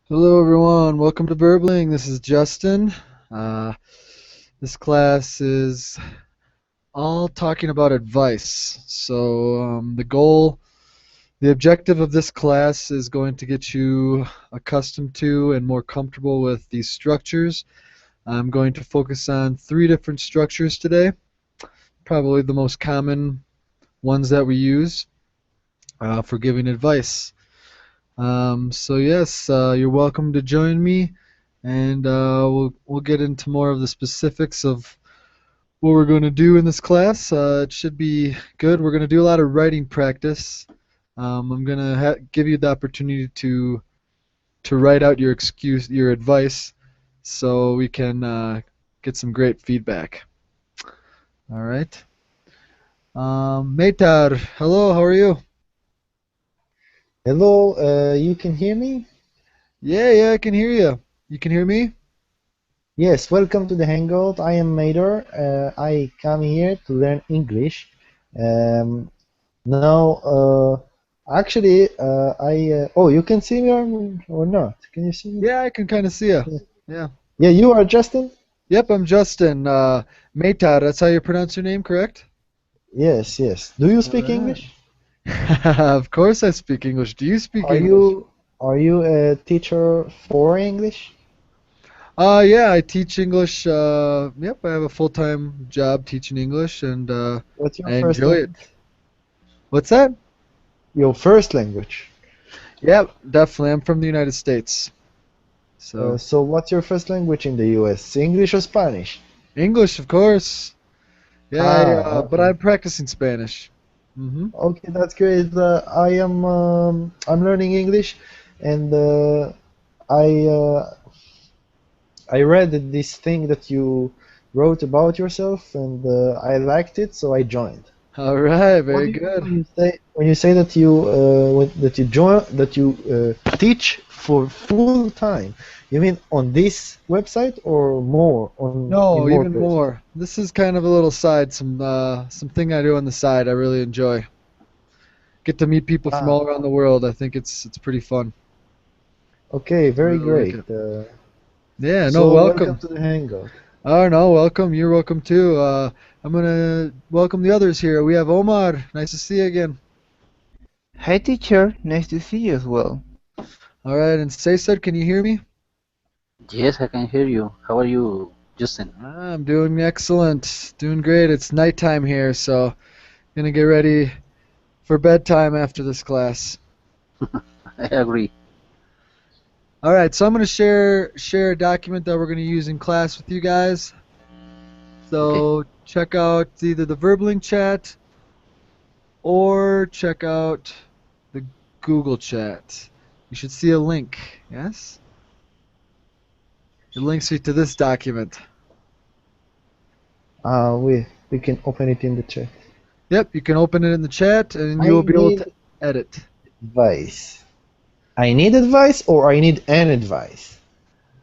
Hello, everyone. Welcome to Burbling. This is Justin. Uh, this class is all talking about advice. The objective of this class is going to get you accustomed to and more comfortable with these structures. I'm going to focus on three different structures today, probably the most common ones that we use for giving advice. You're welcome to join me, and we'll get into more of the specifics of what we're going to do in this class. It should be good. We're going to do a lot of writing practice. I'm going to give you the opportunity to write out your advice, so we can get some great feedback. All right. Meitar, hello. How are you? Hello, you can hear me? Yeah, I can hear you. You can hear me? Yes, welcome to the Hangout. I am Mader. I come here to learn English. Um, now, oh, you can see me or not? Can you see me? Yeah, I can kind of see you. Yeah, Yeah. yeah, you are Justin? Yep, I'm Justin. Meitar, that's how you pronounce your name, correct? Yes, yes. Do you All speak right. English? Of course I speak English. Do you speak Are English? you are you a teacher for English? Yeah, I teach English. Yep, I have a full-time job teaching English, and What's your I first enjoy it. language? What's that? Your first language. Yep, definitely. I'm from the United States. So, So what's your first language in the US? English or Spanish? English, of course. But Okay. I'm practicing Spanish. Mm-hmm. Okay, that's great. I'm learning English, and I read this thing that you wrote about yourself, and I liked it, so I joined. All right, What very do you mean good. when you say that you teach for full time? You mean on this website or more on in No, more even places? more. This is kind of a little side, something I do on the side I really enjoy. Get to meet people from Ah, all around the world. I think it's pretty fun. okay, I very really like great. it. Yeah, no, So welcome welcome. to the Hangout. Oh no, welcome. You're welcome too. I'm gonna welcome the others here. We have Omar. Nice to see you again. Hi teacher, nice to see you as well. All right, and Cesar, can you hear me? Yes, I can hear you. How are you, Justin? I'm doing excellent. Doing great. It's nighttime here, so gonna get ready for bedtime after this class. I agree. All right, so I'm going to share a document that we're going to use in class with you guys. Okay. So check out either the Verbling chat or check out the Google chat. You should see a link. Yes? It links you to this document. We can open it in the chat. Yep, you can open it in the chat and you I will be able to need edit. advice. I need advice or I need an advice?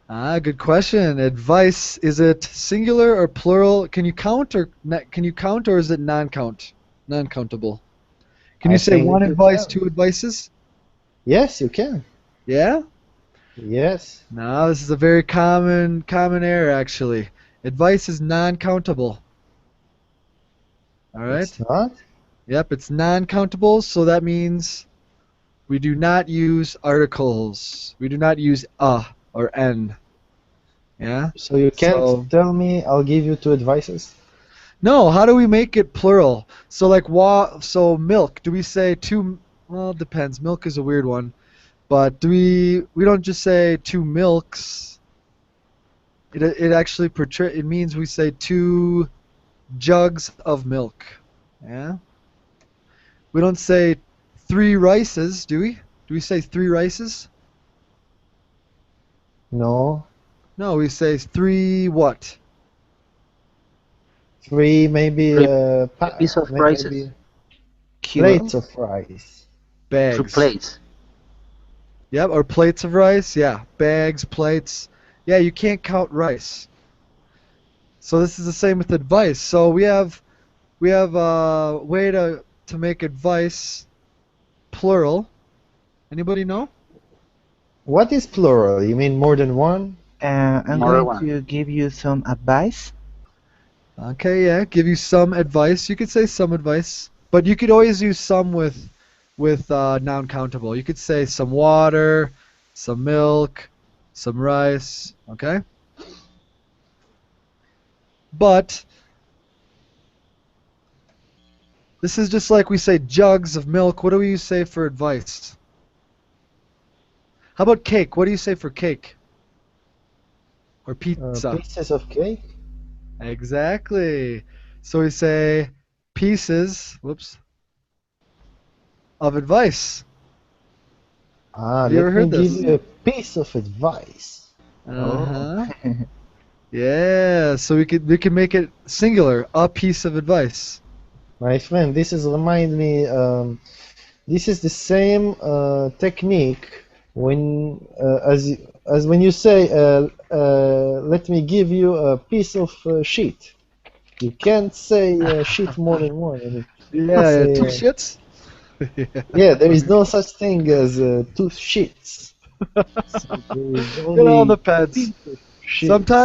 Good question. Advice, is it singular or plural? Can you count or is it non-count? Non-countable. Can you I say think one that you advice, can. two advices? Yes, you can. Yeah? Yes. No, this is a very common error actually. Advice is non-countable. All It's right? not. Yep, it's non-countable, so that means we do not use articles. We do not use a or n. Yeah? So you can't So tell me I'll give you two advices? no, how do we make it plural? So like so milk, do we say two, well, it depends. Milk is a weird one. But we don't just say two milks. It actually it means we say two jugs of milk. Yeah. We don't say three rices, do we? Do we say three rices? No. No, we say three what? Three maybe Three, three pieces of rices. maybe plates Kilo? of rice. Three Bags. plates. Yep, or plates of rice. Yeah, bags, plates. Yeah, you can't count rice. So this is the same with advice. So we have a way to make advice plural. Anybody know? what is plural? You mean more than one? I'm More going one. to give you some advice. Okay, yeah, give you some advice. You could say some advice, but you could always use some with noun countable. You could say some water, some milk, some rice. Okay, but this is just like we say jugs of milk. What do we say for advice? How about cake? What do you say for cake? Or pizza? Pieces of cake? Exactly. So we say pieces, whoops, of advice. Have you ever Let me heard give this? you a piece of advice. Oh. Uh-huh. Yeah, so we could make it singular, a piece of advice. My friend, this is remind me. This is the same technique when as when you say, "Let me give you a piece of sheet." You can't say sheet more than one. I mean, Yeah, it's yeah, two a, shits. yeah, there is no such thing as two sheets. So there is It all only depends. piece of sheets.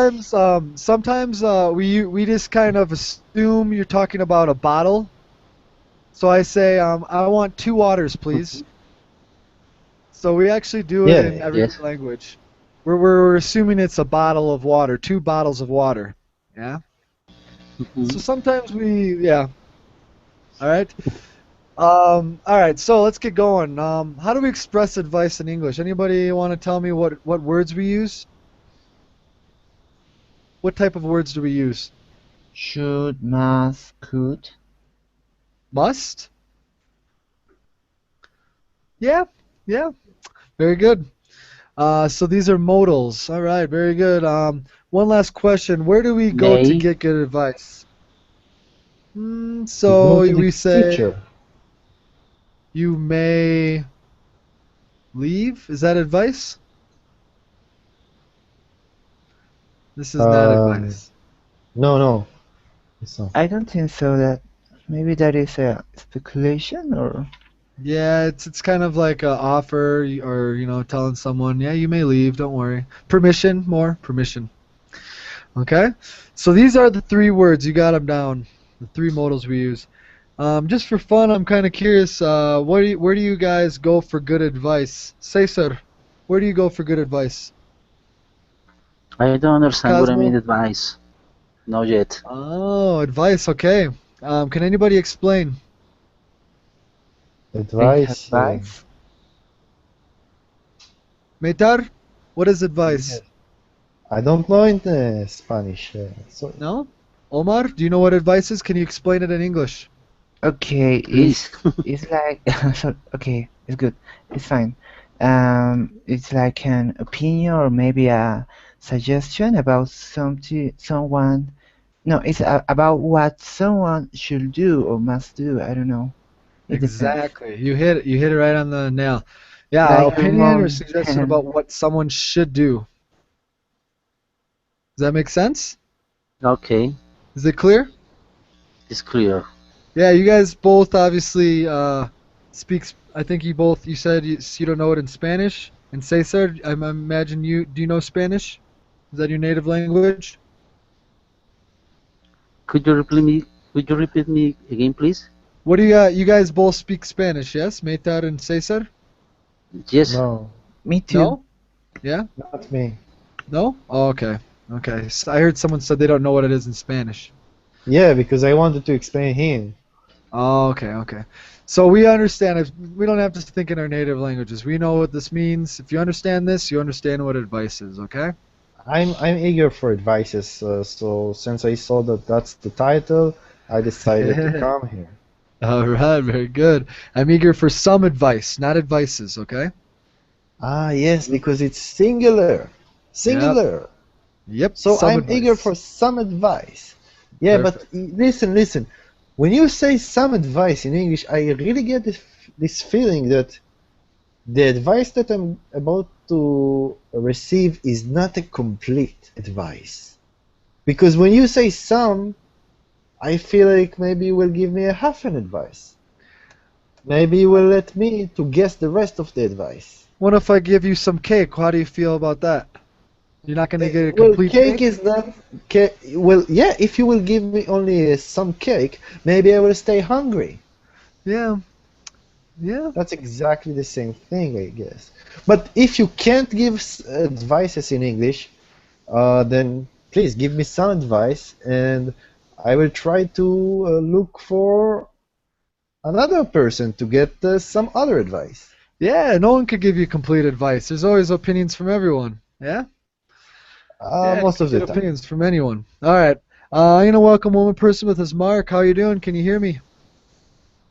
Sometimes we just kind of assume you're talking about a bottle. So I say, I want 2 waters, please. So we actually do it in Yeah, everyday Yes. language. We're assuming it's a bottle of water, 2 bottles of water. Yeah. Mhm. So sometimes yeah. All right. All right. So let's get going. How do we express advice in English? Anybody want to tell me what words we use? What type of words do we use? Should, must, could. Must? Yeah. Yeah. Very good. So these are modals. All right. Very good. One last question. Where do we go to May. get good advice? you go So to the we say teacher. you may leave. Is that advice? This is not Um, advice. no, no, it's not. I don't think so. That maybe that is a speculation or. Yeah, it's kind of like a offer or telling someone, yeah, you may leave, don't worry. Permission, more permission. Okay? So these are the 3 words. You got them down. The 3 modals we use. Just for fun, I'm kind of curious. Where do you guys go for good advice? Cesar, where do you go for good advice? I don't understand what I mean Cosmo? advice. Not yet. Oh, advice. Okay. Can anybody explain? Take Advice. advice? Metar, what is advice? Yes. I don't know in Spanish. So No? Omar, do you know what advice is? Can you explain it in English? Okay, Please. it's like okay, it's good. It's fine. It's like an opinion or maybe a suggestion about someone. No, it's about what someone should do or must do. I don't know. It depends. Exactly. You hit it right on the nail. Yeah, Like your opinion or mom. suggestion about what someone should do. Does that make sense? Okay. Is it clear? It's clear. Yeah, you guys both obviously I think you said you don't know it in Spanish. And Cesar, I imagine do you know Spanish? Is that your native language? Could you repeat me? Could you repeat me again, please? What do you guys both speak Spanish, yes? Metar and Cesar? Yes. no, Me too. No? Yeah? not me. No? Oh, okay. Okay. So I heard someone said they don't know what it is in Spanish. Yeah, because I wanted to explain him. Oh, okay, okay. So we understand we don't have to think in our native languages. We know what this means. If you understand this, you understand what advice is, okay? I'm eager for advices. So since I saw that that's the title, I decided to come here. All right, very good. I'm eager for some advice, not advices, okay? Ah, yes, because it's singular. Yep. Singular. Yep, So some I'm eager advice. for some advice. Yeah, but Perfect. listen, listen. When you say some advice in English, I really get this feeling that the advice that I'm about to receive is not a complete advice. Because when you say some, I feel like maybe you will give me a half an advice. Maybe you will let me to guess the rest of the advice. What if I give you some cake? How do you feel about that? You're not gonna get a Well, complete cake cake? is not. Well, yeah. If you will give me only some cake, maybe I will stay hungry. Yeah. Yeah. That's exactly the same thing, I guess. But if you can't give advices in English, then please give me some advice, and I will try to look for another person to get some other advice. Yeah, no one could give you complete advice. There's always opinions from everyone. Yeah? Yeah, you Most can of the get time. opinions from anyone. All right. I'm gonna welcome one more person with us. Mark, how you doing? Can you hear me?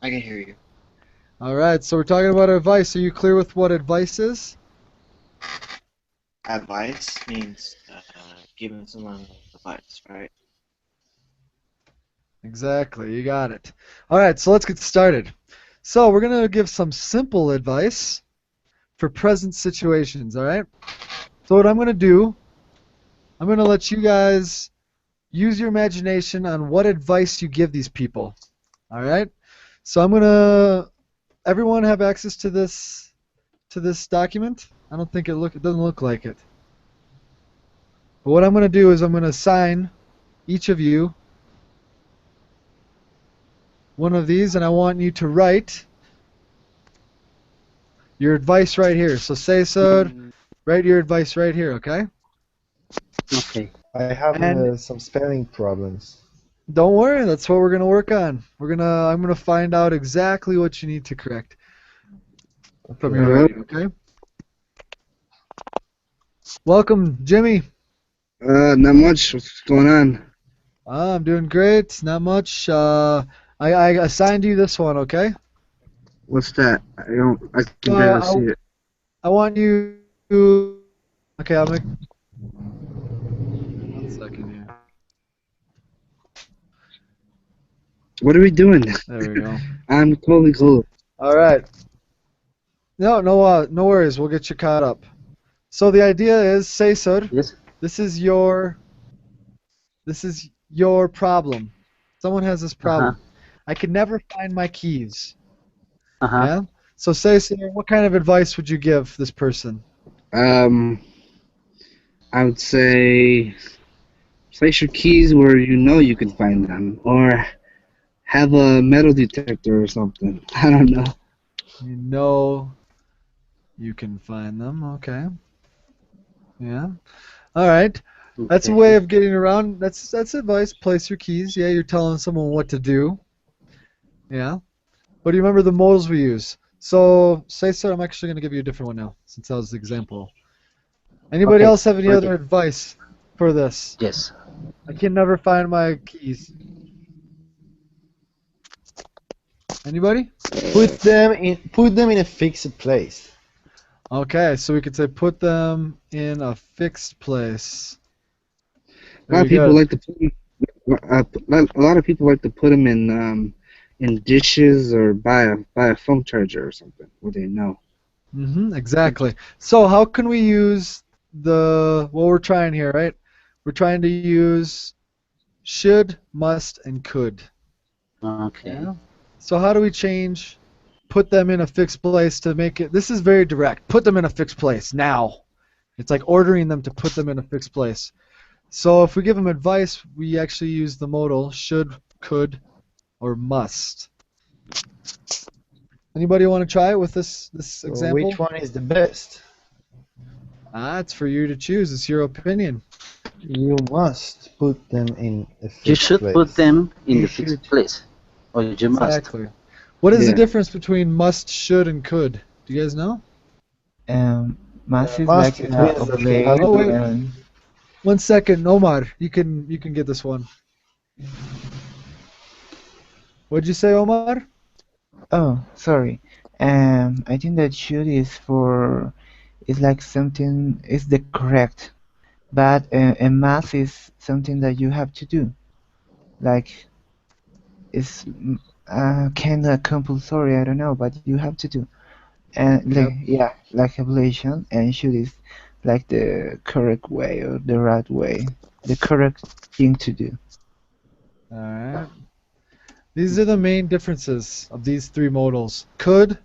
I can hear you. All right. So we're talking about advice. Are you clear with what advice is? Advice means giving someone advice, right? Exactly. You got it. All right. So let's get started. So we're gonna give some simple advice for present situations. All right. So what I'm gonna do, I'm gonna let you guys use your imagination on what advice you give these people. All right. So I'm gonna. Everyone have access to this document? I don't think it doesn't look like it. But what I'm gonna do is I'm gonna assign each of you one of these, and I want you to write your advice right here. So Cesar, write your advice right here, okay? Okay. I have And some spelling problems. don't worry, that's what we're gonna work on. I'm gonna find out exactly what you need to correct from Okay. your writing, okay? Welcome, Jimmy. Not much. What's going on? I'm doing great. Not much. I assigned you this one, okay? What's that? I can Uh, barely I, see it. I want you to. Okay, I'll make. 1 second here. What are we doing? There we go. I'm totally cool. All right. No worries. We'll get you caught up. So the idea is, Cesar, Yes. this is your problem. Someone has this problem. I can never find my keys. Uh-huh. Yeah. So Cesar, what kind of advice would you give this person? I would say place your keys where you know you can find them, or have a metal detector or something. I don't know. You know you can find them. Okay. Yeah. All right. That's a Okay. way of getting around. That's advice. Place your keys. Yeah, you're telling someone what to do. Yeah. But do you remember the modals we use? So, Cesar, I'm actually going to give you a different one now, since that was the example. Anybody Okay. else have any Ready. other advice for this? Yes. I can never find my keys. Anybody? Put them in a fixed place. Okay, so we could say put them in a fixed place. A lot of Very people good. like to put a lot of people like to put them in dishes or buy a phone charger or something where they know. Exactly. So how can we use what we're trying here, right? We're trying to use should, must, and could. Okay. Yeah. So how do we change put them in a fixed place to make it, this is very direct. Put them in a fixed place now. It's like ordering them to put them in a fixed place. So if we give them advice, we actually use the modal should, could, or must. Anybody want to try it with this So example? which one is the best? It's for you to choose. It's your opinion. You must put them in a fixed You should place. put them in You the fixed should. place. Or you must. Exactly. What is the Yeah. difference between must, should, and could? Do you guys know? Must is Must like it means that obey you have Oh, wait. and 1 second, Omar. You can get this one. What'd you say, Omar? oh, sorry. I think that should is like something is the correct, but a must is something that you have to do. Like it's kind of compulsory. I don't know, but you have to do. And Yep. yeah, like ablation, and should is like the correct way or the right way, the correct thing to do. All right. These are the main differences of these three modals. Could.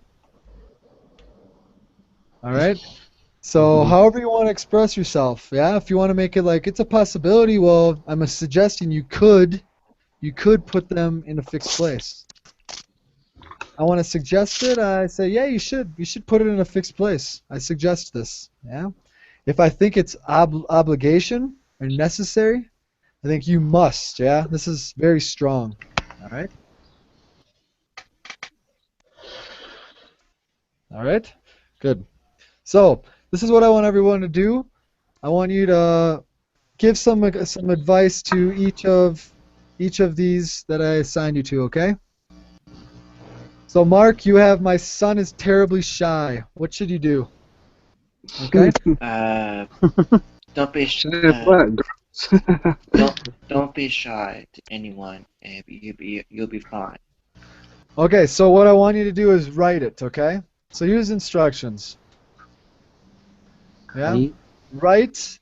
All right. So however you want to express yourself, yeah. If you want to make it like it's a possibility, well, I'm suggesting you could put them in a fixed place. I want to suggest it. I say, yeah, you should. You should put it in a fixed place. I suggest this. Yeah. If I think it's obligation or necessary, I think you must. Yeah. This is very strong. All right. All right. Good. So this is what I want everyone to do. I want you to give some advice to each of these that I assigned you to. Okay. So Mark, you have my son is terribly shy. What should you do? Okay. Don't be don't be shy to anyone, and you'll be fine. Okay. So what I want you to do is write it. Okay. So here's instructions. Yeah. I, Write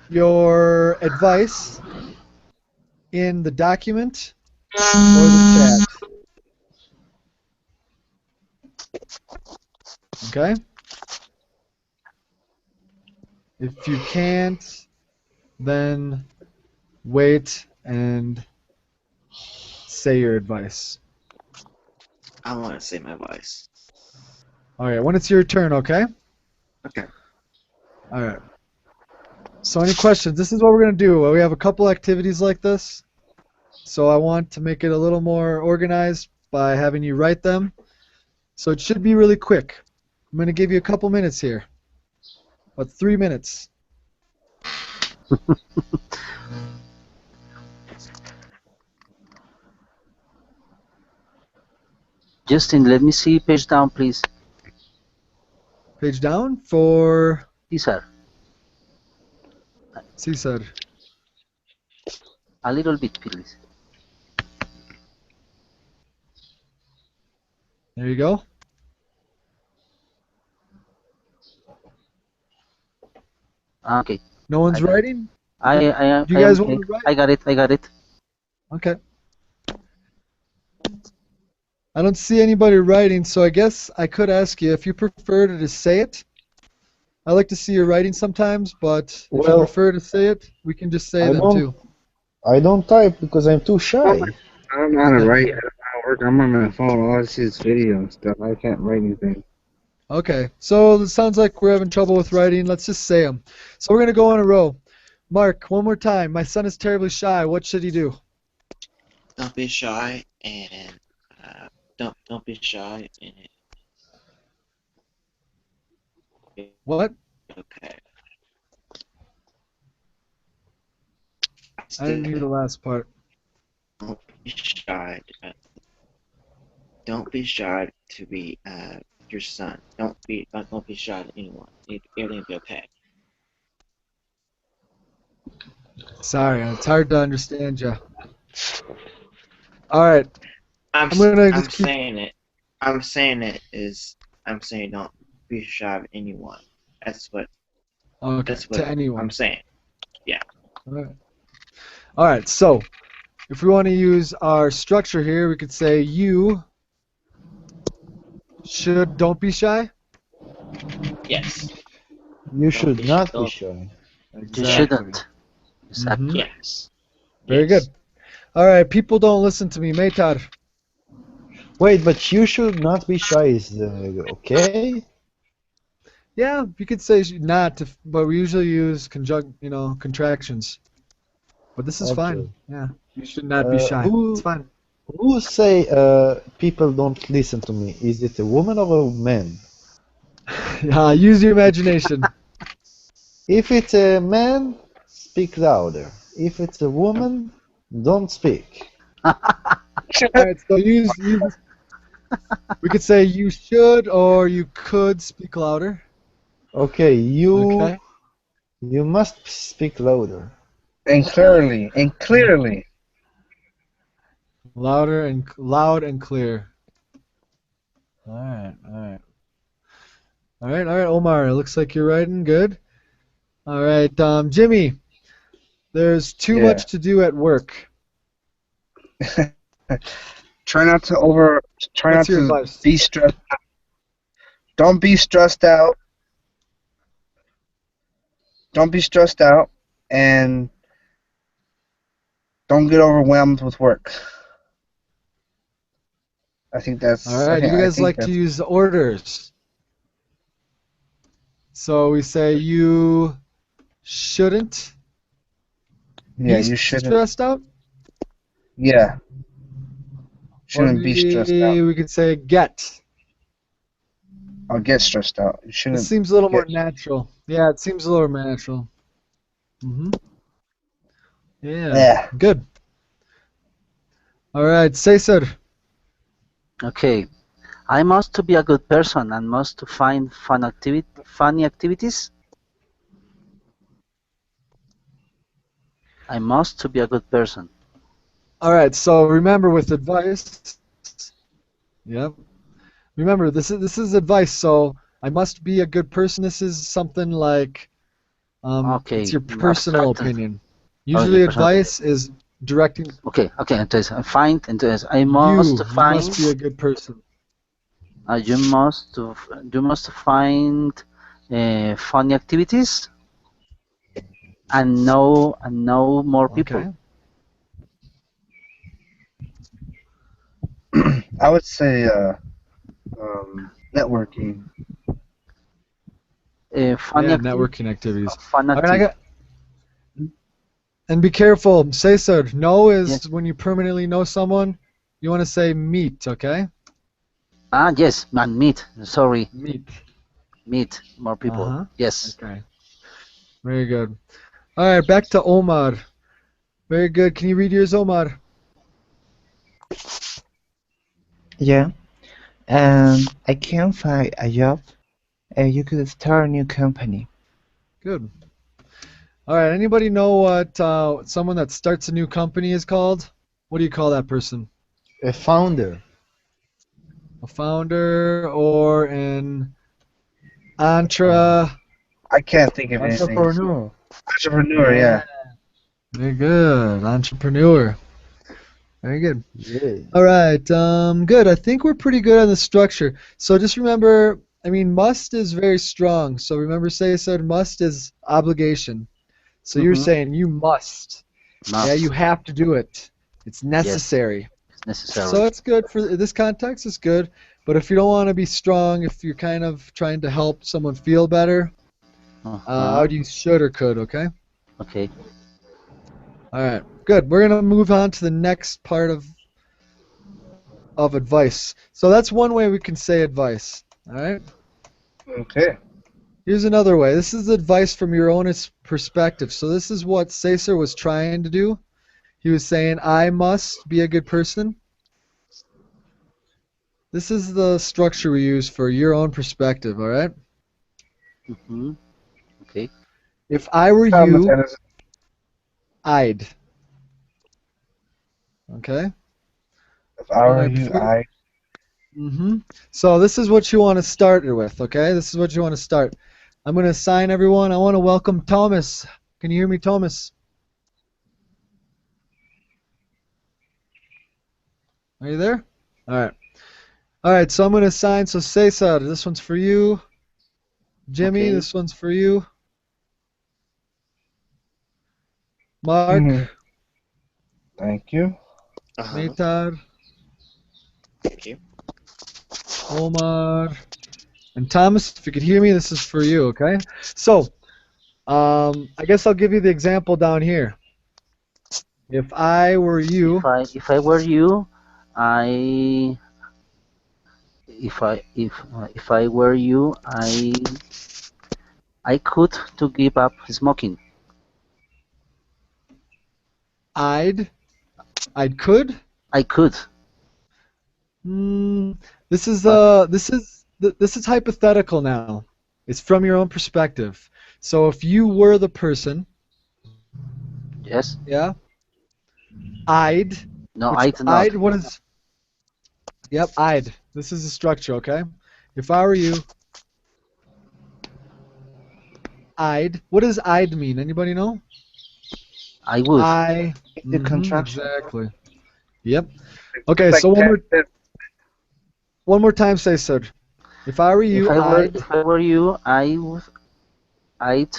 your advice in the document or the chat. Okay? If you can't, then wait and say your advice. I want to say my advice. Alright, when it's your turn, okay? Okay. Alright. So any questions? This is what we're going to do. We have a couple activities like this. So I want to make it a little more organized by having you write them. So it should be really quick. I'm going to give you a couple minutes here. About 3 minutes. Justin, let me see page down, please. Page down for Caesar, Cesar. a little bit, please. There you go. Okay. No one's I got it. writing? I Do you I guys am want okay. to write? I got it. I got it. Okay. I don't see anybody writing, so I guess I could ask you if you prefer to just say it. I like to see your writing sometimes, but if you Well, prefer to say it, we can just say I them don't too. I don't type because I'm too shy. I don't know how to write. I don't know how to work. I'm on my phone. All I see is video and stuff. I can't write anything. Okay, so it sounds like we're having trouble with writing. Let's just say them. So we're going to go in a row. Mark, one more time. My son is terribly shy. What should he do? Don't be shy, and don't be shy, and What? okay. I didn't hear the last part. Don't be shy. Don't be shy to be your son. Don't be shy to anyone. Everything will be okay. Sorry, it's hard to understand you. All right. I'm gonna just keep. saying it. I'm saying don't be shy of anyone. That's what Okay, that's what to anyone. I'm saying. All right, so if we want to use our structure here, we could say you don't be shy. Yes. You should be not shy. be shy. You shouldn't. Exactly. Mhm. Yes. Very Yes. good. All right, people don't listen to me. Meitar. Wait, but you should not be shy is okay? Yeah, you could say not, but we usually use contractions. But this is Okay. fine. Yeah, you should not be shy. Who It's fine. who say people don't listen to me? Is it a woman or a man? Yeah, use your imagination. If it's a man, speak louder. If it's a woman, don't speak. All right, so use. We could say you should or you could speak louder. Okay, you Okay. you must speak louder. And clearly. And clearly. Louder and loud and clear. All right, all right. All right, all right, Omar. It looks like you're writing. Good. All right, Jimmy. There's too Yeah. much to do at work. Try not to over. Try What's not your to advice? be stressed. Don't be stressed out. Don't be stressed out, and don't get overwhelmed with work. I think that's. All right, you I guys think like to that's. use orders. So we say you shouldn't Yeah, be you shouldn't. stressed out, Yeah, or shouldn't be stressed out. maybe we could say get. I'll get stressed out. You This shouldn't seems a little more get. natural. Yeah, it seems a little more natural. Mm-hmm. Yeah, Yeah. good. All right, Cesar. Okay. I must to be a good person and must to find funny activities. I must to be a good person. All right, so remember with advice. Yep. Remember, this is advice. So I must be a good person. This is something like it's Okay, your personal abstract. opinion. Okay, Usually, personal. advice is directing Okay, entonces I you. must You find. must be a good person. You must find funny activities and know more people. Okay. I would say networking. Funny Yeah, activities. networking activities. Fun All right, I activities. got. And be careful. Cesar, know is Yes. when you permanently know someone. You want to say meet, okay? Yes, and meet. Sorry, Meet. more people. Uh-huh. Yes. Okay. Very good. All right, back to Omar. Very good. Can you read yours, Omar? Yeah. I can find a job. You could start a new company. Good. All right. Anybody know what someone that starts a new company is called? What do you call that person? A founder. A founder or an entre? I can't think of anything. Entrepreneur. Entrepreneur, yeah. Very good. Entrepreneur. Very good. Yeah. All right. Good. I think we're pretty good on the structure. So just remember, must is very strong. So remember, Cesar, must is obligation. So you're Mhm. saying you must. Must. Yeah, you have to do it. It's necessary. It's necessary. So it's good for this context. It's good. But if you don't want to be strong, if you're kind of trying to help someone feel better, I would use should or could. Okay. Okay. All right. Good. We're gonna move on to the next part of advice. So that's one way we can say advice. All right. Okay. Here's another way. This is advice from your own perspective. So this is what Cesar was trying to do. He was saying, I must be a good person. This is the structure we use for your own perspective, all right? Mm-hmm. Okay. If I were Thomas you, Edison. I'd. Okay? If I were Alright, you, before- I. So this is what you want to start it with, okay? This is what you want to start. I'm going to assign everyone. I want to welcome Thomas. Can you hear me, Thomas? Are you there? All right. All right, so I'm going to assign. So Cesar, this one's for you. Jimmy, Okay. this one's for you. Mark, Mhm. Thank you. Maytar, Thank you. Omar, and Thomas. If you could hear me, this is for you, okay? So, I guess I'll give you the example down here. If I were you, If I were you, I if I were you, I could to give up smoking. I'd could. I could. This is hypothetical now. It's from your own perspective. So if you were the person, Yes. yeah, I'd. No, which I'd not. I'd. What is? Yep, I'd. This is the structure, okay? If I were you, I'd. What does I'd mean? Anybody know? I would. I. The contraction. Exactly. Yep. Okay, Like so that. one more time, say, sir. If I were you, I'd. If I were you, I'd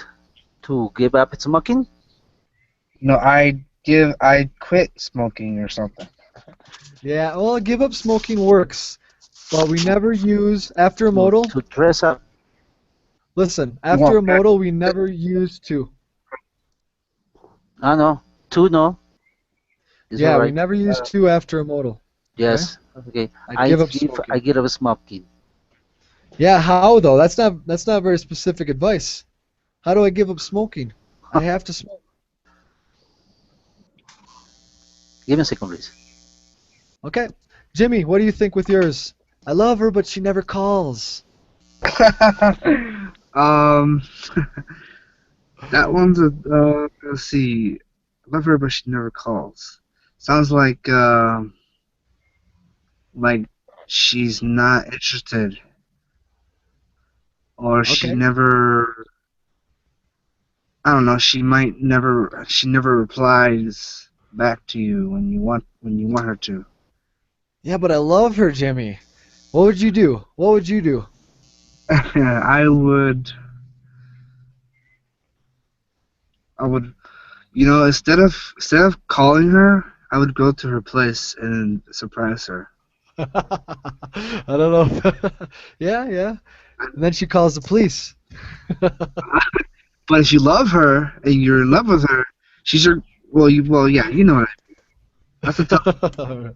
to give up smoking. No, I quit smoking or something. Yeah, well, give up smoking works, but we never use after a modal. To dress up. Listen, after Well, a modal, we never use to. Ah no, two no. Is that Yeah, we right? never use to after a modal. Yes. Okay. I'd give up smoking. I give up smoking. Yeah, how though? That's not very specific advice. How do I give up smoking? I have to smoke. Give me a second, please. Okay. Jimmy, what do you think with yours? I love her, but she never calls. um, that one's a let's see. I love her, but she never calls. Sounds like she's not interested, or she Okay. never. I don't know. She never replies back to you when you want her to. Yeah, but I love her, Jimmy. What would you do? What would you do? I would. You know, instead of calling her, I would go to her place and surprise her. I don't know. Yeah, yeah. And then she calls the police. But if you love her and you're in love with her, she's your yeah, you know what I mean. That's a tough.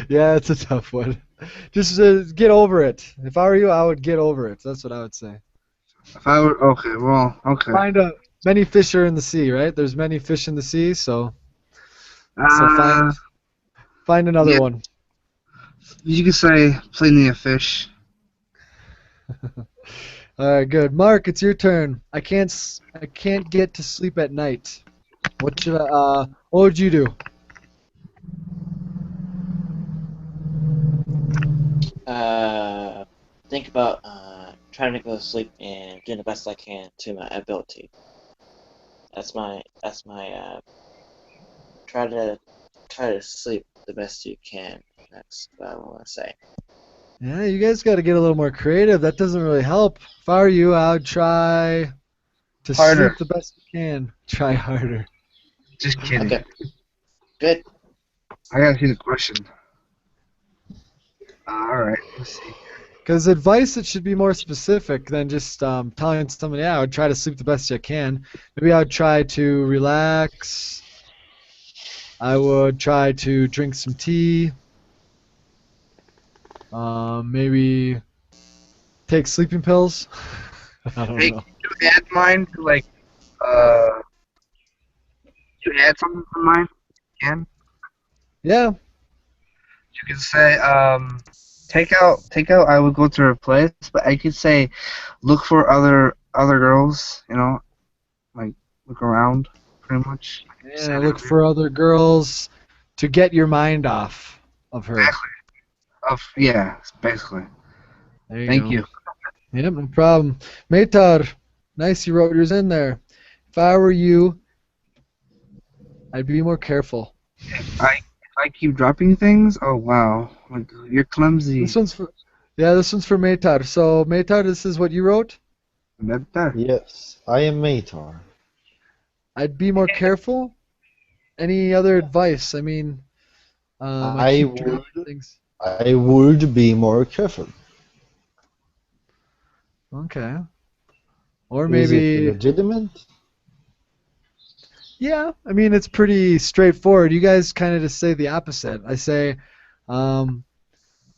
Yeah, it's a tough one. Just get over it. If I were you, I would get over it. That's what I would say. If I were okay. Many fish are in the sea, right? There's many fish in the sea, so Uh, find another yeah. one. You could say plenty of fish. All right, good. Mark, it's your turn. I can't get to sleep at night. What would you do? Think about trying to go to sleep and doing the best I can to my ability. That's my try to sleep the best you can. That's what I want to say. Yeah, you guys got to get a little more creative. That doesn't really help. If I were you, I would try to Harder. sleep the best you can. Try harder. Just kidding. Okay. Good. I gotta see the question. Alright, let's see. Because advice, it should be more specific than just telling someone, yeah, I would try to sleep the best I can. Maybe I would try to relax. I would try to drink some tea. Maybe take sleeping pills. I don't Hey, know. can you add mine to you add something to mine? Can Yeah. you can say take out I would go to her place, but I could say look for other girls, you know, like look around pretty much. Yeah, look for other girls to get your mind off of her. Exactly. Yeah, basically. There Thank go. you. Yep, no problem. Maytar, nice you wrote yours in there. If I were you, I'd be more careful. If I keep dropping things, oh wow, like you're clumsy. This one's for Maytar. So Maytar, this is what you wrote? Better. Yes, I am Matar. I'd be more careful. Any other advice? I mean, I keep dropping things. I would be more careful. Okay. Or Is it maybe, legitimate? yeah, I mean, it's pretty straightforward. You guys kind of just say the opposite. I say,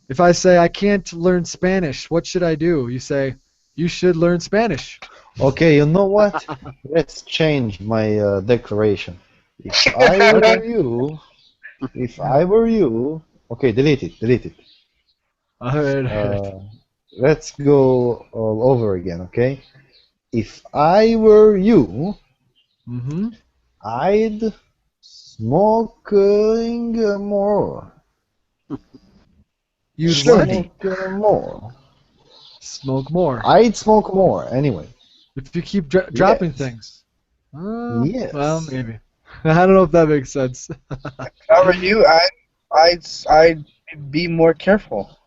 if I say I can't learn Spanish, what should I do? You say, you should learn Spanish. Okay, you know what? Let's change my declaration. If I were you, okay, delete it. All right. Let's go all over again, okay? If I were you, Mm-hmm. I'd smoking more. You Smoke more. Smoke more. I'd smoke more anyway. If you keep dropping Yes. things. Yes. Well, maybe. I don't know if that makes sense. If I were you, I'd be more careful.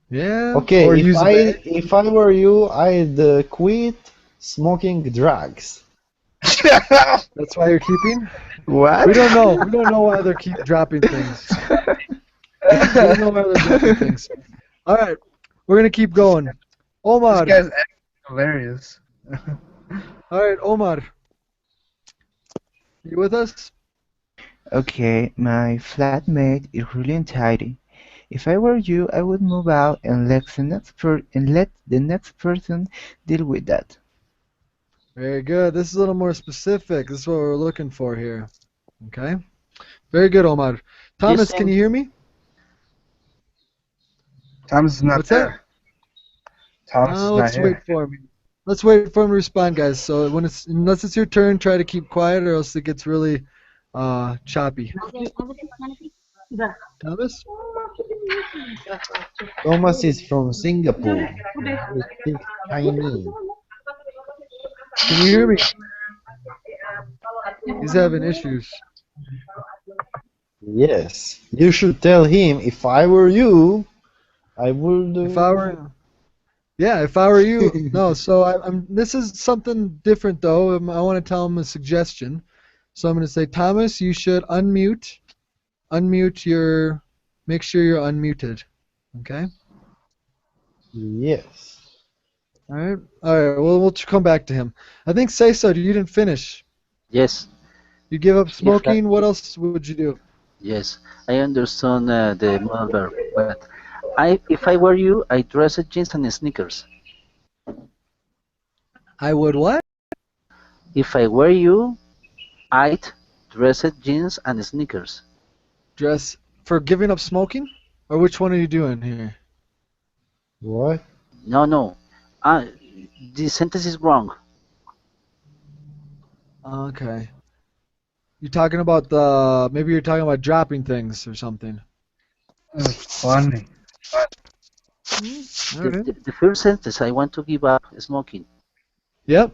Yeah. Okay, Or use a bag. if I were you, I'd quit smoking drugs. That's why you're keeping. What? We don't know. We don't know why they keep dropping things. We don't know why they're dropping things. All right, we're gonna keep going. This Omar. guy's acting hilarious. All right, Omar. You with us? Okay, my flatmate is really untidy. If I were you, I would move out and let the next person deal with that. Very good. This is a little more specific. This is what we're looking for here. Okay. Very good, Omar. Thomas, can you hear me? Thomas is not What's that? there. Thomas is not Let's here. wait for him. Let's wait for him to respond, guys. So unless it's your turn, try to keep quiet, or else it gets really choppy. Thomas? Thomas is from Singapore. He speaks Chinese. Can you hear me? He's having issues. Yes. You should tell him, if I were you, I would. If I were, yeah, if I were you, no. So I'm. This is something different, though. I want to tell him a suggestion. So I'm going to say, Thomas, you should unmute your. Make sure you're unmuted. Okay. Yes. All right. All right. Well, we'll come back to him. I think say so. You didn't finish. Yes, You give up smoking. What else would you do? yes. I understand the modal verb, but if I were you, I dress jeans and sneakers. I would what? If I were you, I'd dress jeans and sneakers. Dress for giving up smoking, or which one are you doing here? What? No, no. The sentence is wrong. Okay. You're talking about maybe you're talking about dropping things or something. That's funny. All The, right. the first sentence, I want to give up smoking. Yep.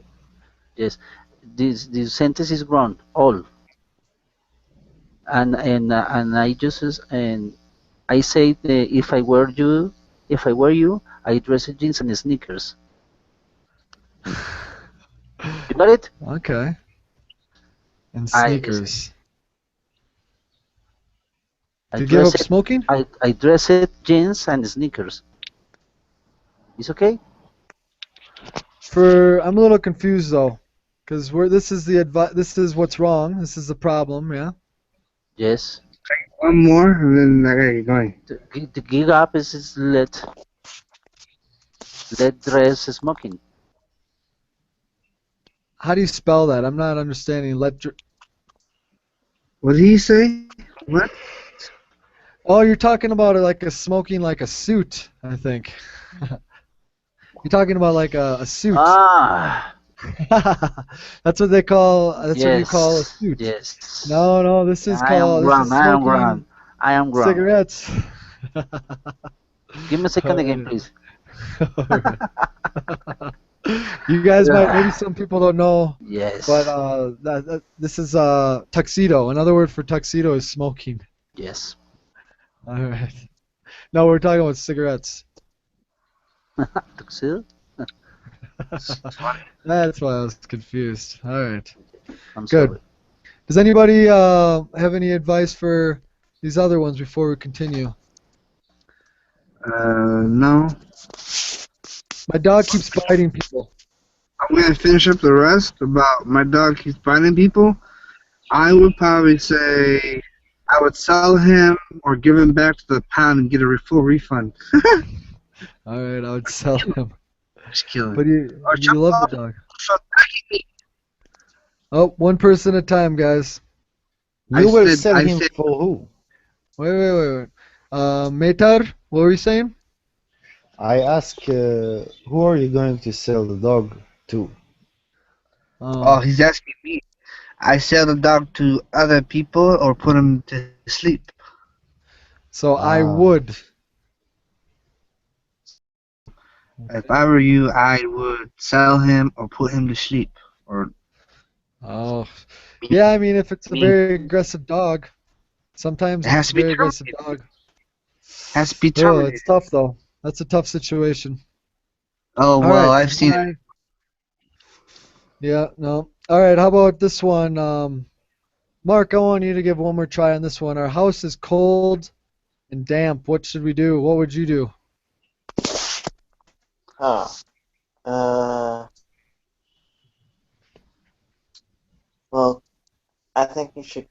Yes, this sentence is wrong. All. And I just and I say if I were you, I dress jeans and sneakers. You got it? Okay. And I- sneakers. I Do you give up dress smoking? I dress jeans and sneakers. It's okay? I'm a little confused though, because this is the this is what's wrong. This is the problem. Yeah. Yes. One more, and then I gotta get going. The give up is let dress smoking. How do you spell that? I'm not understanding. What did he say? What? Oh, you're talking about it like a smoking like a suit, I think. You're talking about like a suit. Ah. That's what they call. That's what you Yes. call a suit. Yes. No, this is I am called. wrong. This is I am smoking wrong. I am wrong. cigarettes. Give me a second again, please. You guys might. Maybe some people don't know, Yes. but this is tuxedo. Another word for tuxedo is smoking. Yes. All right. No, we're talking about cigarettes. Tuxedo? That's why I was confused. All right. I'm Good. sorry. Does anybody have any advice for these other ones before we continue? No. My dog keeps biting people. I'm gonna finish up the rest about my dog keeps biting people. I would probably say I would sell him or give him back to the pound and get a full refund. All right, I would sell him. Just kidding. But you Or jump love off the dog. from back at me. Oh, one person at a time, guys. You will sell I him said- for who? Wait. Metar, what were you saying? I ask, who are you going to sell the dog to? Oh, he's asking me. I sell the dog to other people or put him to sleep. So I Ah. would. If I were you, I would sell him or put him to sleep. Or Oh, yeah. I mean, if it's a Me. very aggressive dog, Sometimes It has it's a to be very aggressive terminated. dog. Has to be Oh, terminated. it's tough though. That's a tough situation. Oh All well, right. I've seen it. Yeah, no. All right, how about this one? Mark, I want you to give one more try on this one. Our house is cold and damp. What should we do? What would you do? Huh. Well, I think you should.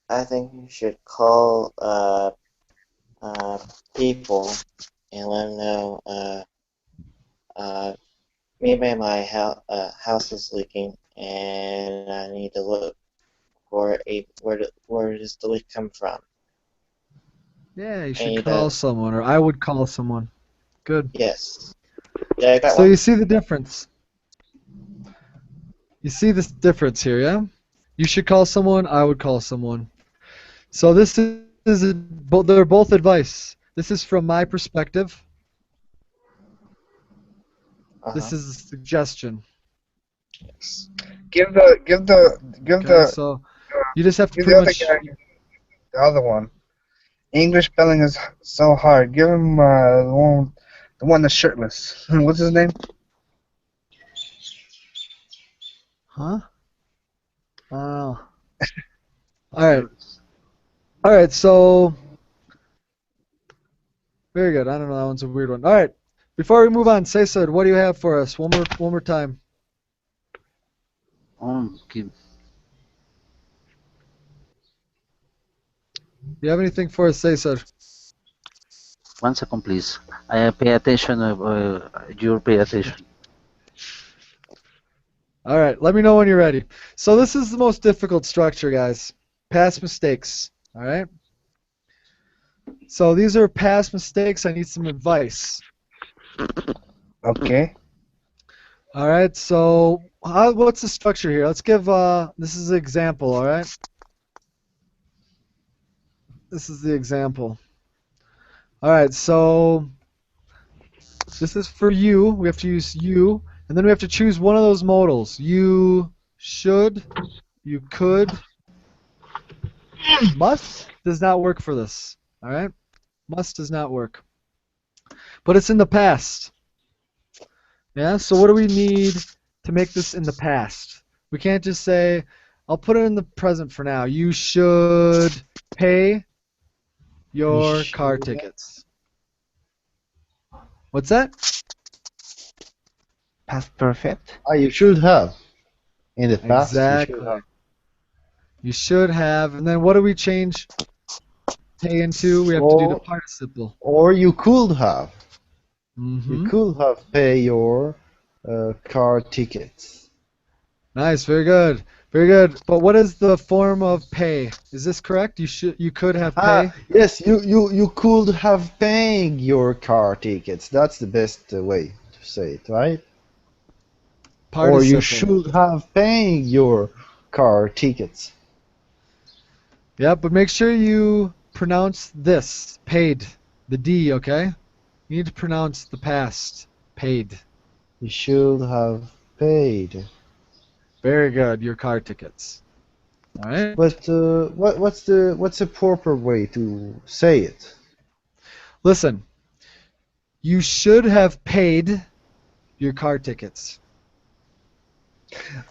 I think you should call people and let them know maybe my house is leaking and I need to look for where does the leak come from? Yeah, you should And call someone, or I would call someone. Good. yes, yeah, I got So one. you see the difference. You see this difference here, yeah? You should call someone, I would call someone. So this they're both advice. This is from my perspective. This is a suggestion. Yes. Give the Okay, so you just have to give the pretty other much. guy the other one. English spelling is so hard. Give him the one that's shirtless. What's his name? Huh? Oh. All right. All right. So very good. I don't know. That one's a weird one. All right. Before we move on, Cesar, what do you have for us? One more time. Give, Do you have anything for us, Cesar? 1 second, please. I pay attention. You pay attention. All right. Let me know when you're ready. So this is the most difficult structure, guys. Past mistakes. All right. So these are past mistakes. I need some advice. Okay. All right. So what's the structure here? Let's give. This is an example. All right. This is the example. All right. So this is for you. We have to use you, and then we have to choose one of those modals. You should. You could. Must does not work for this. All right. Must does not work. But it's in the past. Yeah, so what do we need to make this in the past? We can't just say, I'll put it in the present for now. You should pay your car tickets. What's that? Past perfect. You should have. In the past, Exactly. You should have. And then what do we change pay into? We have to do the participle. Or you could have. Mm-hmm. You could have pay your car tickets. Nice, very good. Very good. But what is the form of pay? Is this correct? You could have pay? Yes, you could have paying your car tickets. That's the best way to say it, right? Participle. Or you should have paying your car tickets. Yeah, but make sure you pronounce this, paid, the D, okay? You need to pronounce the past, paid. You should have paid. Very good, your car tickets. All right. But what's the proper way to say it? Listen, you should have paid your car tickets.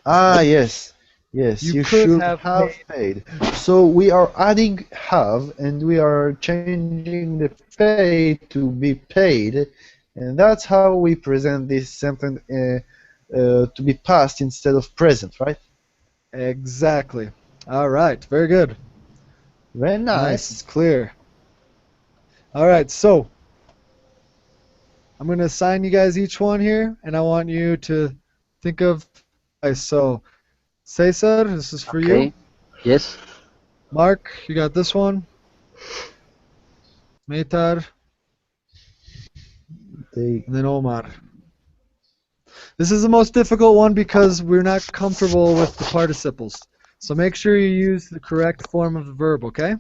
Yes. Yes, You you could should have have paid. So we are adding have and we are changing the pay to be paid, and that's how we present this sentence to be past instead of present, right? Exactly. All right, very good. Very Nice, nice. it's clear. All right, so I'm going to assign you guys each one here, and I want you to think of. So, Cesar, this is for Okay. you. Yes. Mark, you got this one. Meitar, and then Omar. This is the most difficult one because we're not comfortable with the participles. So make sure you use the correct form of the verb, okay?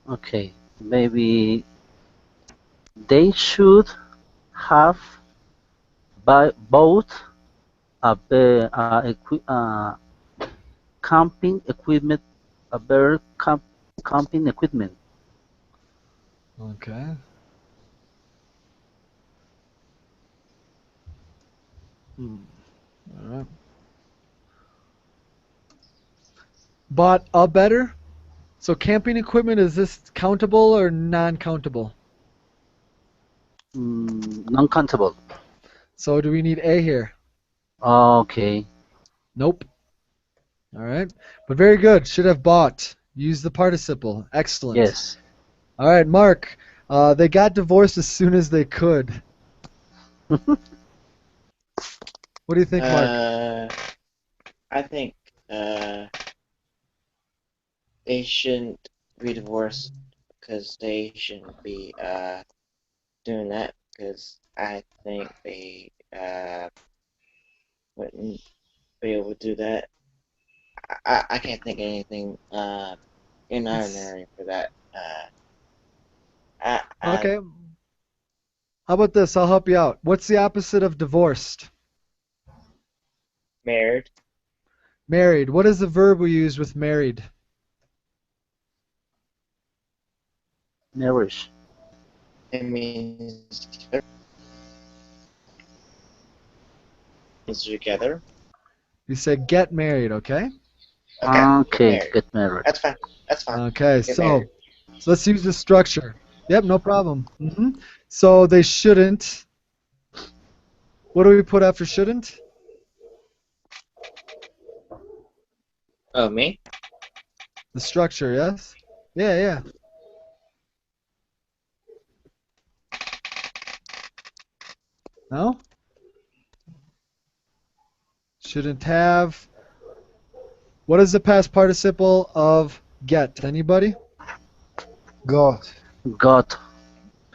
Okay. Maybe they should have bought a camping equipment, a better camping equipment. Okay. All right. Bought a better? So camping equipment, is this countable or non-countable? Non-countable. So do we need A here? Okay. Nope. All right. But very good. Should have bought. Use the participle. Excellent. Yes. All right, Mark. They got divorced as soon as they could. What do you think, Mark? I think they shouldn't be divorced because they shouldn't be doing that because I think they wouldn't be able to do that. I can't think of anything ordinary for that. Okay. How about this? I'll help you out. What's the opposite of divorced? Married. Married. What is the verb we use with married? Marriage. It means is together. You say get married, okay? Okay. Married. Get married. That's fine. That's fine. Okay, Get so married. let's use the structure. Yep, no problem. So they shouldn't. What do we put after shouldn't? Oh, me? The structure, yes? Yeah. No? Shouldn't have. What is the past participle of get? Anybody? Got. Got.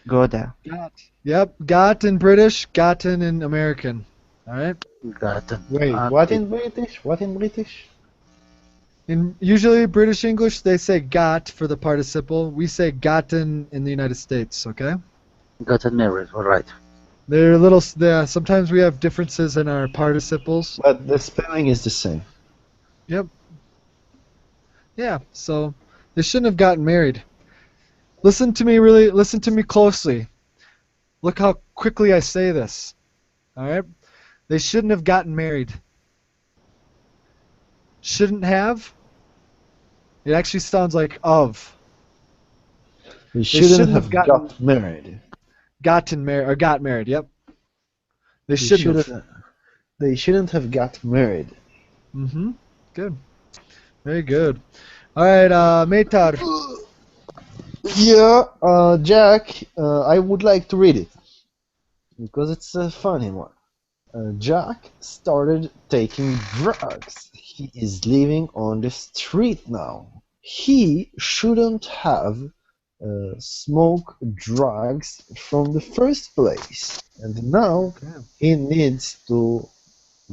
Goda. Got. Yep, got in British, gotten in American. All right. Gotten. Wait, what in British? What in British? In usually British English, they say got for the participle. We say gotten in the United States. Okay. Gotten married. All right. They're a little. Sometimes we have differences in our participles. But the spelling is the same. Yep. Yeah. So they shouldn't have gotten married. Listen to me closely. Look how quickly I say this. All right? They shouldn't have gotten married. Shouldn't have. It actually sounds like of. They shouldn't have gotten got married. Gotten married or got married. Yep. They shouldn't have. They shouldn't have got married. Good. Very good. All right, Maytar. Yeah, Jack, I would like to read it because it's a funny one. Jack started taking drugs. He is living on the street now. He shouldn't have smoked drugs from the first place, and now he needs to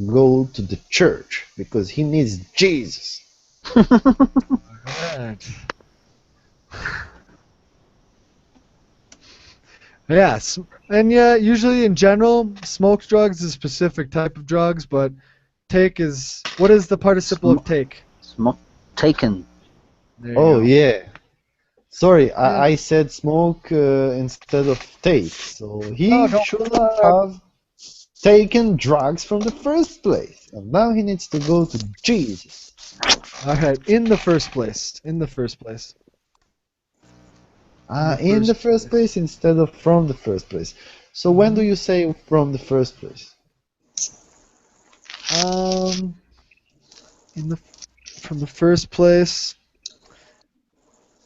go to the church because he needs Jesus. All right. Yes, and yeah, usually in general, smoked drugs is a specific type of drugs, but take is, what is the participle of take? Taken. There you Oh go. yeah. Sorry, Yeah. I said smoke instead of take. So he No, don't- shouldn't have taken drugs from the first place, and now he needs to go to Jesus. All right, in the first place. In the first place. In the first place instead of from the first place. So when do you say from the first place? From the first place.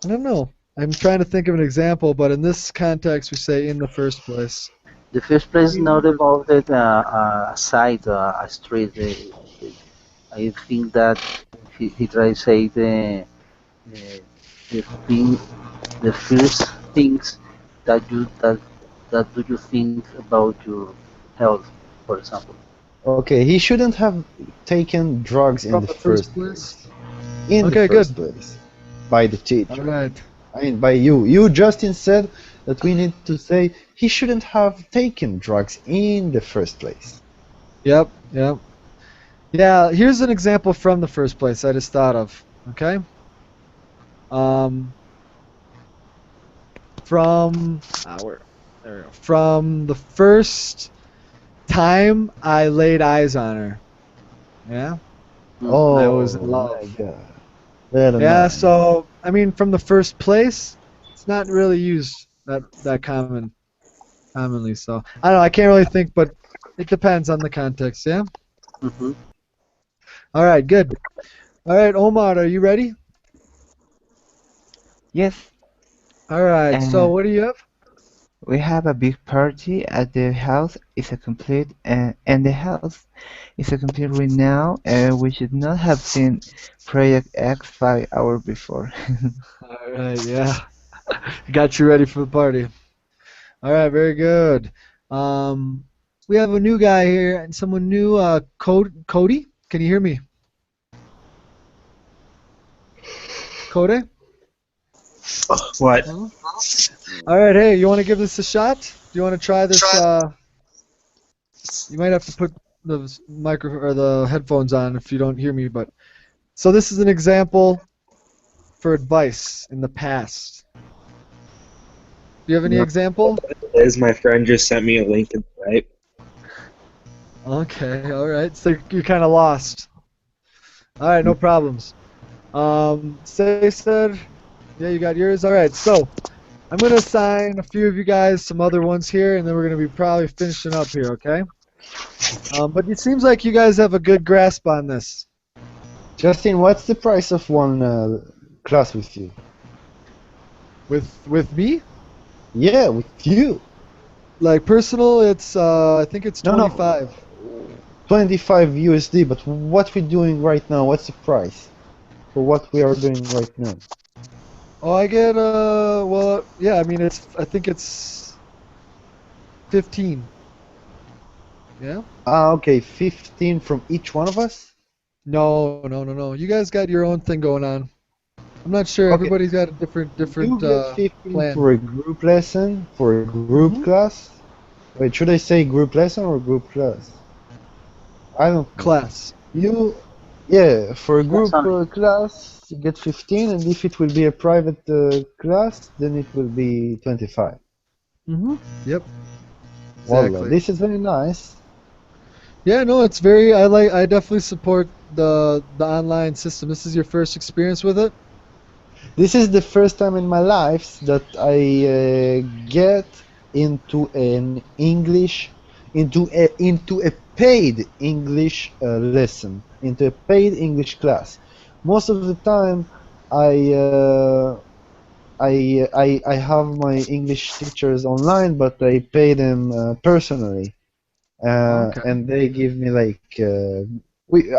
I don't know. I'm trying to think of an example, but in this context, we say in the first place. The first place is not about a side, a street. I think that he tries to say the first things that do you think about your health, for example. Okay, he shouldn't have taken drugs in From the first place. place. In Okay, the first good. place. By the All teacher. right. I mean, by you. You, Justin, said that we need to say he shouldn't have taken drugs in the first place. Yep. Yeah, here's an example from the first place I just thought of. Okay. Um, from the first time I laid eyes on her. Yeah, I was in Oh my love. God. Very Yeah, nice. so I mean, from the first place, it's not really used that commonly. So I don't know. I can't really think, but it depends on the context. Yeah. Mm-hmm. All right. Good. All right, Omar, are you ready? Yes, All right. So and what do you have? we have a big party at the house. It's a complete and the house is a complete right now. We should not have seen Project X 5 hours before. All right. Yeah. Got you ready for the party. All right. Very good. Um, we have a new guy here and someone new. Cody. Can you hear me? Cody? What? No? All right. Hey, you want to give this a shot? Do you want to try this? You might have to put the micro or the headphones on if you don't hear me. But so this is an example for advice in the past. Do you have any No. example? Liz, my friend, just sent me a link in Skype. Okay. All right. So you're kind of lost. All right. No problems. Say said. Yeah, you got yours. All right. So I'm gonna assign a few of you guys some other ones here, and then we're gonna be probably finishing up here. Okay. But it seems like you guys have a good grasp on this. Justin, what's the price of one class with you? With me, Yeah, with you. like personal, it's I think it's No, no, 25. 25 USD, but what we're doing right now, what's the price for what we are doing right now? Oh, I get well, yeah. I mean, I think it's 15. Yeah. Okay, 15 from each one of us? No, no, no, no. You guys got your own thing going on. I'm not sure. Okay, Everybody's got a different you get 15 plan. for a group lesson, for a group Hmm. class. Wait, should I say group lesson or group class? I don't know. Class. You, yeah, for a That's group only. class, you get 15, and if it will be a private class, then it will be 25. Hmm. Yep. Wallah, Exactly. this is very nice. Yeah. No, it's very. I definitely support the online system. This is your first experience with it. This is the first time in my life that I get into an English, into a paid English lesson, into a paid English class. Most of the time, I I have my English teachers online, but I pay them personally, Okay. and they give me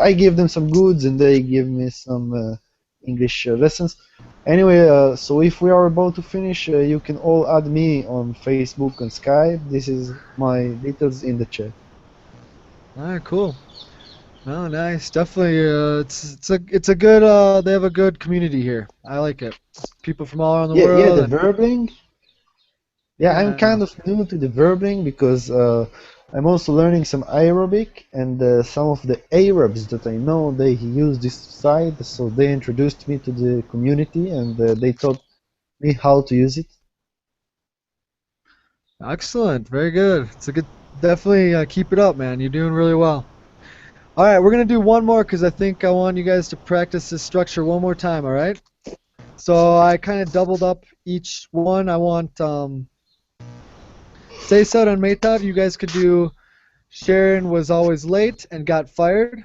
I give them some goods, and they give me some English lessons. Anyway, so if we are about to finish, you can all add me on Facebook and Skype. This is my details in the chat. All right. Cool. Oh, nice. Definitely. It's a good. They have a good community here. I like it. People from all around the Yeah, yeah, world the and verbling. Yeah, I'm yeah. kind of new to the verbling because I'm also learning some Arabic, and some of the Arabs that I know they use this site, so they introduced me to the community, and they taught me how to use it. Excellent. Very good. It's a good. Definitely keep it up, man. You're doing really well. All right, we're gonna do one more because I think I want you guys to practice this structure one more time. All right. So I kind of doubled up each one. I want Cesar and Maytad. You guys could do. Sharon was always late and got fired.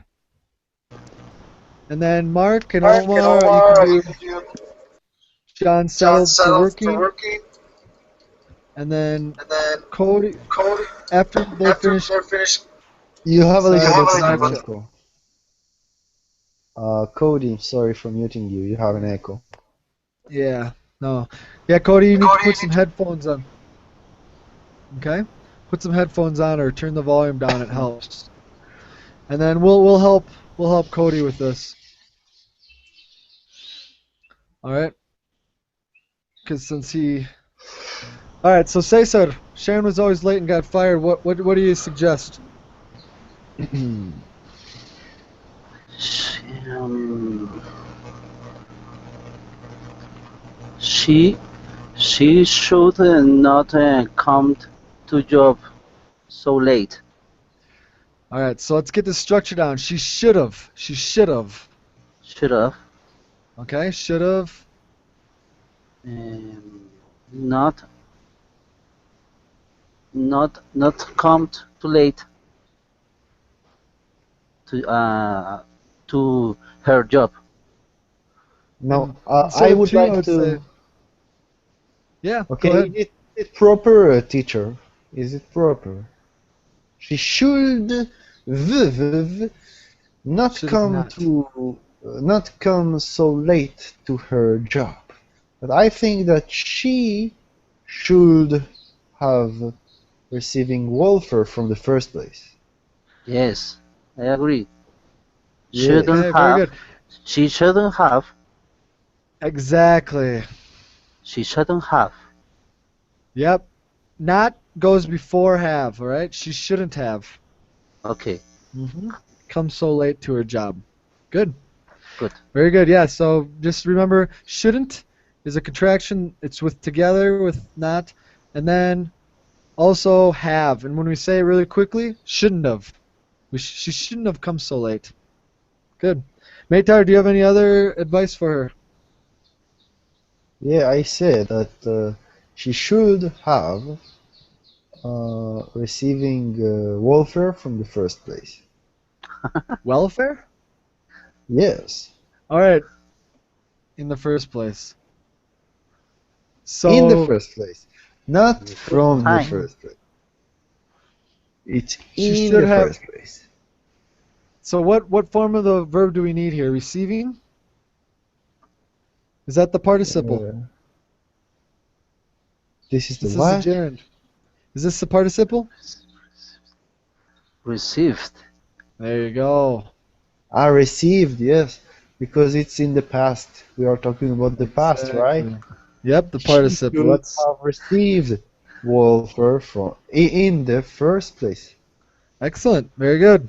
And then Mark and Omar, you can do John settled for working. And then Cody, after they finish. You have a Sorry little about bit the of an connection. echo. Cody, sorry for muting you. You have an echo. Yeah, no. Yeah, Cody, you need to put some headphones on. Okay? Put some headphones on or turn the volume down. It helps. And then we'll help Cody with this. All right? Because since he. All right. So Cesar, Sharon was always late and got fired. What do you suggest? She, um, she she should not come to job so late. All right, so let's get the structure down. She should have. She should have. Should have Okay, should have. not not come too late to her job. No, Instead I of would two, I like would to. say. Yeah, go Okay, ahead. is it proper, teacher? Is it proper? She should not Should have come not. not come so late to her job. But I think that she should have receiving welfare from the first place. Yes, I agree. Yes. Shouldn't Okay, very have. good. She shouldn't have. Exactly. She shouldn't have. Yep. Not goes before have, all right? She shouldn't have. Okay, Come so late to her job. Good. good. Very good. Yeah, so just remember shouldn't is a contraction. It's with together with not. And then also have. And when we say it really quickly, shouldn't have. She shouldn't have come so late. Good. Maytar, do you have any other advice for her? Yeah, I said that she should have receiving welfare from the first place. Welfare? Yes, All right. In the first place. So in the first place, not the first from the time. first place. It's She in should the have- first place. So what form of the verb do we need here? Receiving? Is that the participle? This is the This is what? the gerund. Is this the participle? Received. There you go. Ah, received, yes, because it's in the past. We are talking about the past, right? Exactly. Yep, the She participle. should Let's have received welfare from in the first place. excellent. Very good.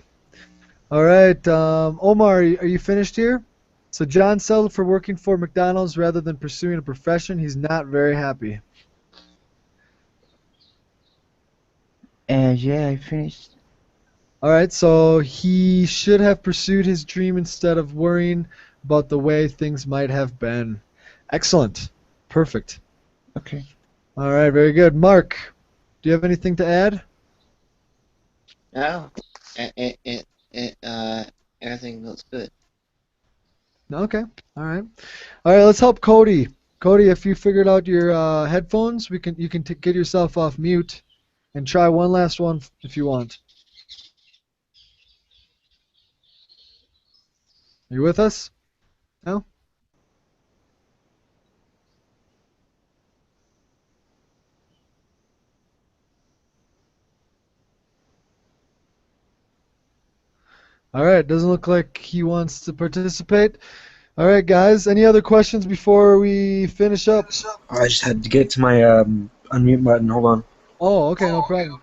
All right, Omar, are you finished here? So John settled for working for McDonald's rather than pursuing a profession. He's not very happy. Yeah, I finished. All right, so he should have pursued his dream instead of worrying about the way things might have been. Excellent. Perfect. Okay. All right, very good. Mark, do you have anything to add? No, everything looks good. Okay. All right. All right. Let's help Cody. Cody, if you figured out your headphones, you can get yourself off mute and try one last one if you want. Are you with us? No. All right. Doesn't look like he wants to participate. All right, guys. Any other questions before we finish up? I just had to get to my unmute button. Hold on. Oh, okay. No problem.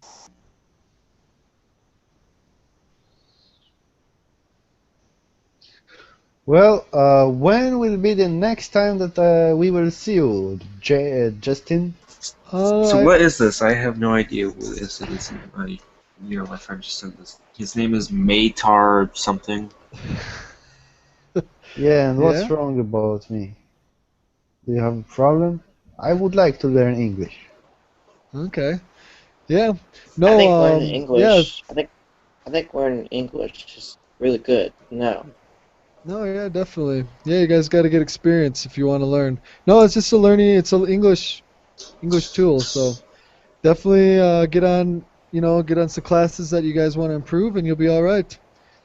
Well, when will be the next time that we will see you, Justin? So what is this? I have no idea who this is. My friend just said this. His name is Maytar something. Yeah, and what's Yeah? wrong about me? Do you have a problem? I would like to learn English. Okay. Yeah. No. I think learning English. Yeah. I think learning English is really good. No. No, yeah, definitely. Yeah, you guys got to get experience if you want to learn. No, it's just a learning. It's an English tool. So definitely get on. Get on some classes that you guys want to improve, and you'll be all right.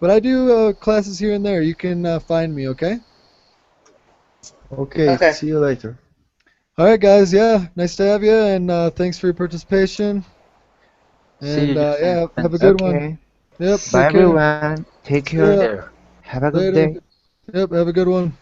But I do classes here and there. You can find me. Okay. Okay, Okay. see you later. All right, guys. Yeah, nice to have you, and thanks for your participation. See And you, Justin. yeah, have a Thanks. good one. Okay. Yep. Bye take care. everyone. Take care. Yeah. There. Have a good Later. day. Yep. Have a good one.